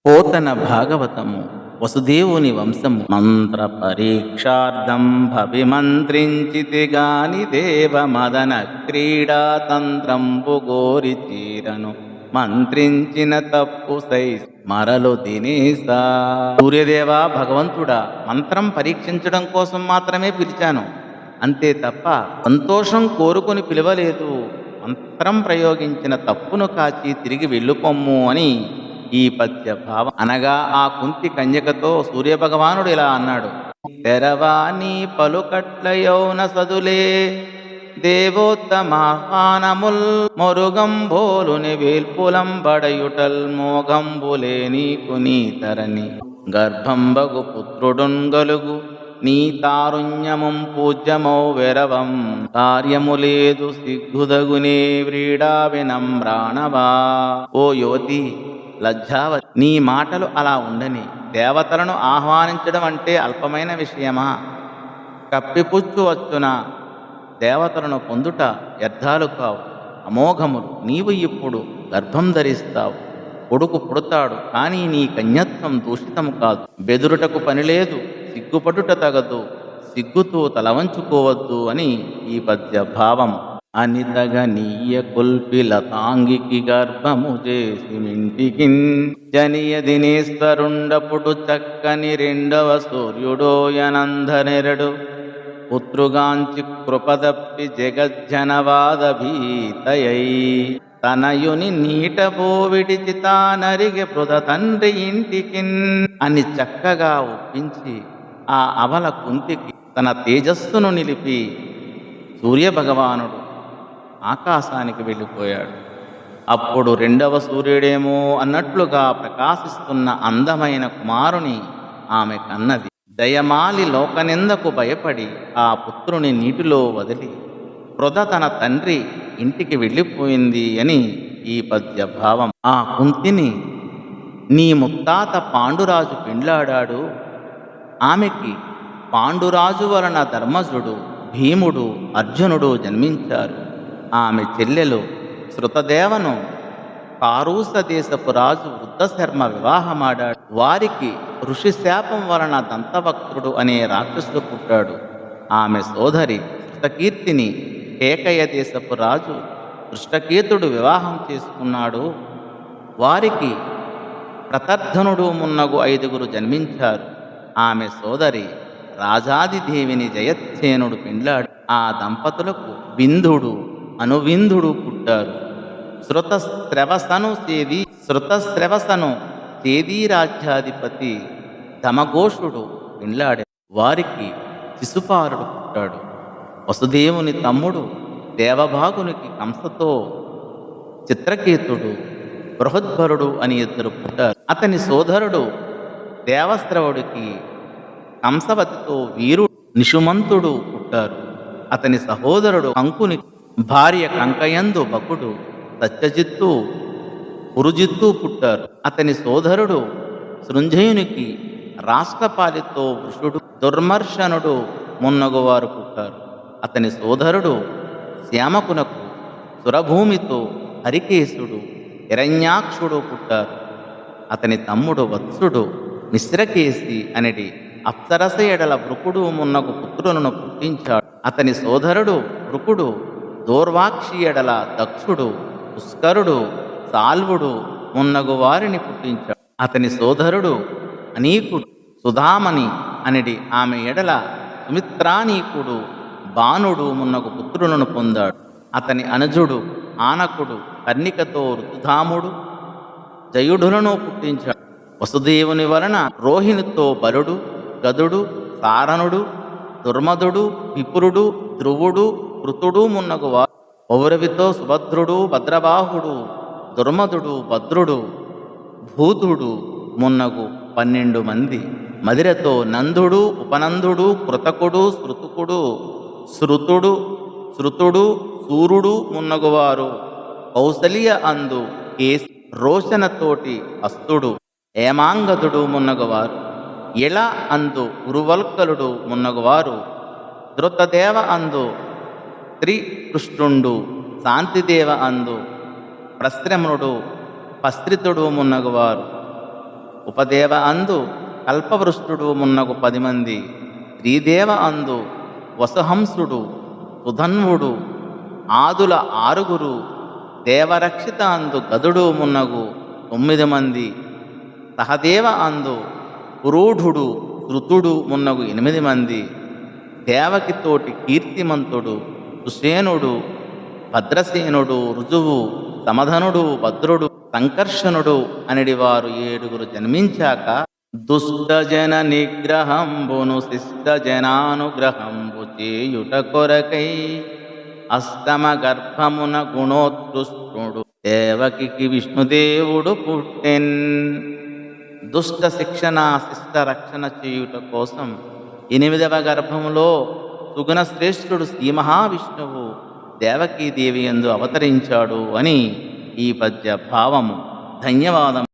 పోతన భాగవతము వసుదేవుని వంశము మంత్ర పరీక్షార్థం భవిమంత్రించితి గాని దేవ మదన క్రీడా తంత్రంబు గోరి చీరను మంత్రించిన తప్పు సై మరలు తినేసా. సూర్యదేవా, భగవంతుడా, మంత్రం పరీక్షించడం కోసం మాత్రమే పిలిచాను, అంతే తప్ప సంతోషం కోరుకొని పిలవలేదు. మంత్రం ప్రయోగించిన తప్పును కాచి తిరిగి వెళ్ళుకొమ్ము అని ఈ పద్య భావం అనగా ఆ కుంతి కన్యకతో సూర్యభగవానుడు ఇలా అన్నాడు: తెరవాణి పలుకట్ల యౌన సదులే దేవోత్తమానముల్ మొరుగంబోలుని వేల్పులంబడయుటల్ మోగంబులే నీకు నీతరని గర్భంబగు పుత్రుడున్ గలుగు నీ తారుణ్యముం పూజ్యమౌ వెరవం కార్యము లేదు సిగ్గుదగునే వ్రీడా వినమ్రాణవా. ఓ యువతి, లజ్జావతి, నీ మాటలు అలా ఉండని. దేవతలను ఆహ్వానించడం అంటే అల్పమైన విషయమా? కప్పిపుచ్చువచ్చున దేవతలను పొందుట వ్యర్థాలు కావు, అమోఘములు. నీవు ఇప్పుడు గర్భం ధరిస్తావు, కొడుకు పుడతాడు, కానీ నీ కన్యత్వం దూషితం కాదు. బెదురుటకు పనిలేదు, సిగ్గుపడుట తగదు, సిగ్గుతో తలవంచుకోవద్దు అని ఈ పద్య భావం. అనితగనీయ కుల్పిలతాంగికి గర్భము చేసి మింటికి జనియ దినేశ్వరుండపుడు చక్కని రెండవ సూర్యుడోయనందనెరడు పుత్రుగాంచి కృపదప్పి జగజ్జనవాద భీతయై తనయుని నీటబో విడిచి తానరిగె పృథ తండ్రి ఇంటికిన్ అని చక్కగా ఒప్పించి ఆ అవల కుంతికి తన తేజస్సును నిలిపి సూర్యభగవానుడు ఆకాశానికి వెళ్ళిపోయాడు. అప్పుడు రెండవ సూర్యుడేమో అన్నట్లుగా ప్రకాశిస్తున్న అందమైన కుమారుని ఆమె కన్నది. దయమాలి లోకనిందకు భయపడి ఆ పుత్రుని నీటిలో వదిలి పృథ తన తండ్రి ఇంటికి వెళ్ళిపోయింది అని ఈ పద్య భావం. ఆ కుంతిని నీ ముత్తాత పాండురాజు పెండ్లాడాడు. ఆమెకి పాండురాజు వలన ధర్మజుడు, భీముడు, అర్జునుడు జన్మించారు. ఆమె చెల్లెలు శృతదేవను కారూస దేశపు రాజు వృద్ధశర్మ వివాహమాడాడు. వారికి ఋషి శాపం వలన దంతవక్త్రుడు అనే రాక్షసుడు పుట్టాడు. ఆమె సోదరి శృతకీర్తిని కేకయ దేశపు రాజు దృష్టకేతుడు వివాహం చేసుకున్నాడు. వారికి ప్రతర్ధనుడు మున్నగు 5 జన్మించారు. ఆమె సోదరి రాజాదిదేవిని జయత్సేనుడు పెండ్లాడు. ఆ దంపతులకు వింధుడు, అనువింధుడు పుట్టారు. శృతశ్రవసను చేదీ రాజ్యాధిపతి ధమఘోషుడు పెండ్లాడే. వారికి శిశుపాలుడు పుట్టాడు. వసుదేవుని తమ్ముడు దేవభాగునికి కంసతో చిత్రకేతుడు, బృహద్భరుడు అని 2 పుట్టారు. అతని సోదరుడు దేవస్రవుడికి కంసవతితో వీరుడు నిషుమంతుడు పుట్టారు. అతని సహోదరుడు కంకుని భార్య కంకయందు బకుడు, సత్యజిత్తు, పురుజిత్తు పుట్టారు. అతని సోదరుడు సృంజయునికి రాష్ట్రపాలితో వృషుడు, దుర్మర్శనుడు మున్నగువారు పుట్టారు. అతని సోదరుడు శ్యామకునకు సురభూమితో హరికేశుడు, హిరణ్యాక్షుడు పుట్టారు. అతని తమ్ముడు వత్సుడు మిశ్రకేశి అనడి అప్సరస ఎడల వృకుడు మున్నగు పుత్రులను పుట్టించాడు. అతని సోదరుడు వృకుడు దోర్వాక్షి ఎడల దక్షుడు, పుష్కరుడు, సాల్వుడు మున్నగు వారిని పుట్టించాడు. అతని సోదరుడు అనీకుడు సుధామణి అనడి ఆమె ఎడల సుమిత్రానీకుడు, బాణుడు మున్నగు పుత్రులను పొందాడు. అతని అనుజుడు ఆనకుడు కర్ణికతో ఋతుధాముడు, జయుడులను పుట్టించాడు. వసుదేవుని వలన రోహిణితో బలుడు, గదుడు, సారణుడు, దుర్మధుడు, విపురుడు, ధ్రువుడు, కృతుడు మున్నగువారు. పౌరవితో సుభద్రుడు, భద్రబాహుడు, దుర్మధుడు, భద్రుడు, భూతుడు మున్నగు 12 మంది. మదిరతో నందుడు, ఉపనందుడు, కృతకుడు, శృతుడు, సూరుడు మున్నగువారు. కౌసల్య అందు కేసి, రోషనతోటి హస్తుడు, ఏమాంగదుడు మున్నగువారు. ఎల అందు ఉరువల్కలుడు మున్నగువారు. ధృతదేవ అందు త్రికృష్ణుండు, శాంతిదేవ అందు ప్రశ్రమణుడు, పస్త్రితుడు మున్నగువారు. ఉపదేవ అందు కల్పవృష్టుడు మున్నగు 10 మంది, శ్రీదేవ అందు వసుహంసుడు సుధన్వుడు ఆదుల 6గురు, దేవరక్షిత అందు గదుడు మున్నగు 9 మంది, సహదేవ అందు పురూఢుడు శృతుడు మున్నగు 8 మంది, దేవకితోటి కీర్తిమంతుడు సుసేనుడు భద్రసేనుడు రుజువు సమధనుడు భద్రుడు సంకర్షణుడు అనడి వారు 7గురు జన్మించాక దుష్టజన నిగ్రహంబును శిష్టజనానుగ్రహంబు చేయుట కొరకై అష్టమ గర్భమున గుణోత్కృష్టుడు దేవకికి విష్ణుదేవుడు పుట్టెన్. దుష్ట శిక్షణ శిష్ట రక్షణ చేయుట కోసం 8వ గర్భములో సుగుణ శ్రేష్ఠుడు శ్రీ మహావిష్ణువు దేవకీదేవి యందు అవతరించాడు అని ఈ పద్య భావము. ధన్యవాదం.